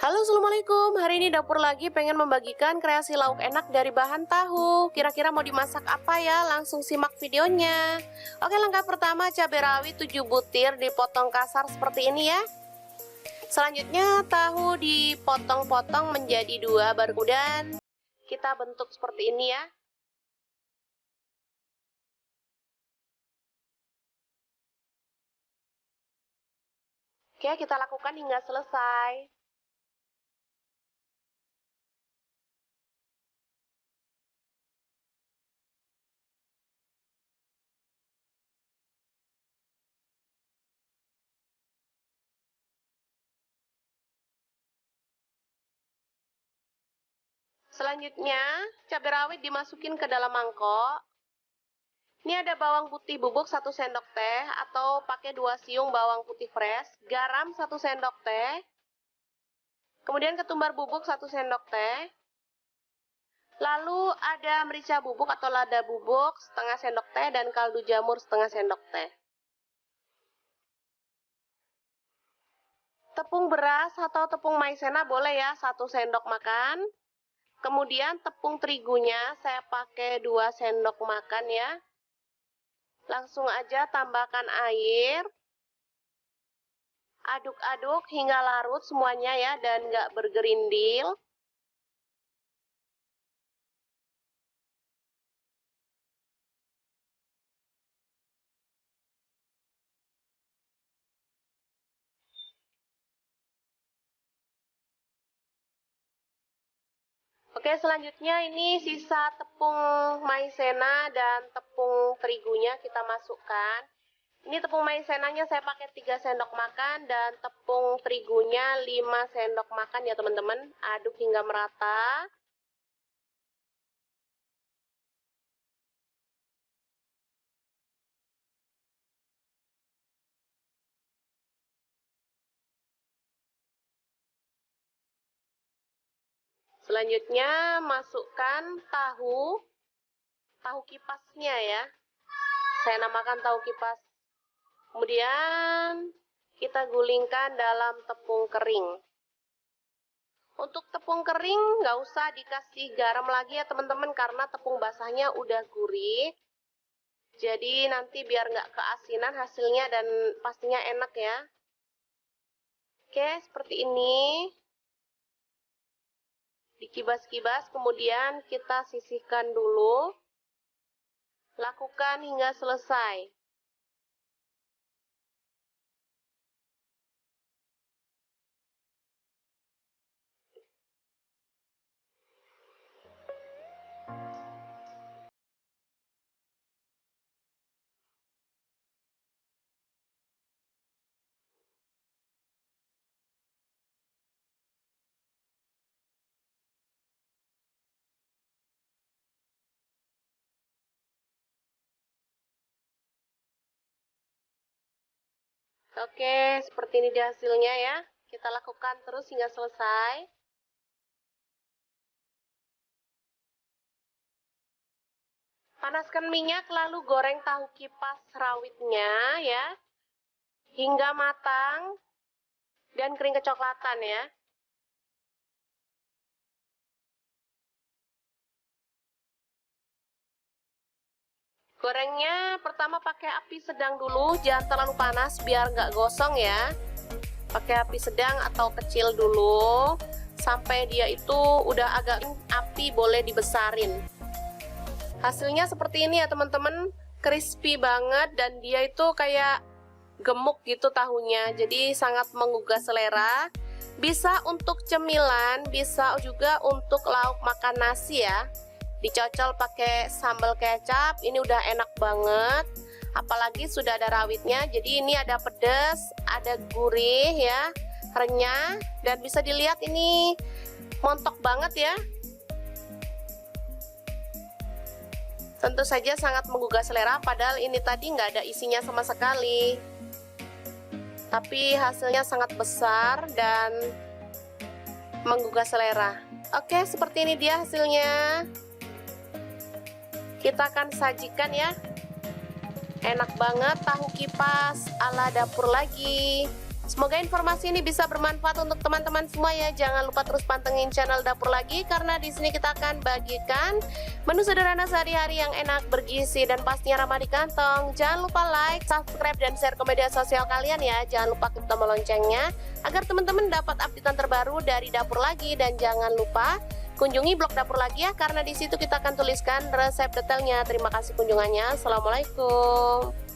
Halo, assalamualaikum. Hari ini dapur lagi pengen membagikan kreasi lauk enak dari bahan tahu. Kira-kira mau dimasak apa ya? Langsung simak videonya. Oke, langkah pertama cabai rawit 7 butir dipotong kasar seperti ini ya. Selanjutnya tahu dipotong-potong menjadi 2, baru kemudian kita bentuk seperti ini ya. Oke, kita lakukan hingga selesai. Selanjutnya, cabai rawit dimasukin ke dalam mangkok. Ini ada bawang putih bubuk 1 sendok teh atau pakai 2 siung bawang putih fresh, garam 1 sendok teh, kemudian ketumbar bubuk 1 sendok teh, lalu ada merica bubuk atau lada bubuk setengah sendok teh dan kaldu jamur setengah sendok teh. Tepung beras atau tepung maizena boleh ya 1 sendok makan. Kemudian tepung terigunya saya pakai 2 sendok makan ya. Langsung aja tambahkan air. Aduk-aduk hingga larut semuanya ya dan nggak bergerindil. Oke, selanjutnya ini sisa tepung maizena dan tepung terigunya kita masukkan. Ini tepung maizenanya saya pakai 3 sendok makan dan tepung terigunya 5 sendok makan ya teman-teman. Aduk hingga merata. Selanjutnya masukkan tahu kipasnya ya. Saya namakan tahu kipas. Kemudian kita gulingkan dalam tepung kering. Untuk tepung kering nggak usah dikasih garam lagi ya teman-teman karena tepung basahnya udah gurih. Jadi nanti biar nggak keasinan hasilnya dan pastinya enak ya. Oke, seperti ini. Dikibas-kibas, kemudian kita sisihkan dulu. Lakukan hingga selesai. Oke, seperti ini dia hasilnya ya. Kita lakukan terus hingga selesai. Panaskan minyak lalu goreng tahu kipas rawitnya ya. Hingga matang dan kering kecoklatan ya. Gorengnya pertama pakai api sedang dulu, jangan terlalu panas biar nggak gosong ya. Pakai api sedang atau kecil dulu sampai dia itu udah agak api boleh dibesarin. Hasilnya seperti ini ya teman-teman, crispy banget dan dia itu kayak gemuk gitu tahunya, jadi sangat menggugah selera. Bisa untuk cemilan, bisa juga untuk lauk makan nasi ya. Dicocol pakai sambal kecap, ini udah enak banget. Apalagi sudah ada rawitnya, jadi ini ada pedas, ada gurih ya, renyah, dan bisa dilihat ini montok banget ya. Tentu saja sangat menggugah selera, padahal ini tadi nggak ada isinya sama sekali. Tapi hasilnya sangat besar dan menggugah selera. Oke, seperti ini dia hasilnya. Kita akan sajikan ya. Enak banget tahu kipas ala dapur lagi. Semoga informasi ini bisa bermanfaat untuk teman-teman semua ya. Jangan lupa terus pantengin channel Dapur Lagi, karena di sini kita akan bagikan menu sederhana sehari-hari yang enak, bergizi, dan pastinya ramah di kantong. Jangan lupa like, subscribe, dan share ke media sosial kalian ya. Jangan lupa klik tombol loncengnya agar teman-teman dapat updatean terbaru dari Dapur Lagi. Dan jangan lupa kunjungi blog Dapur Lagi ya, karena di situ kita akan tuliskan resep detailnya. Terima kasih kunjungannya. Assalamualaikum.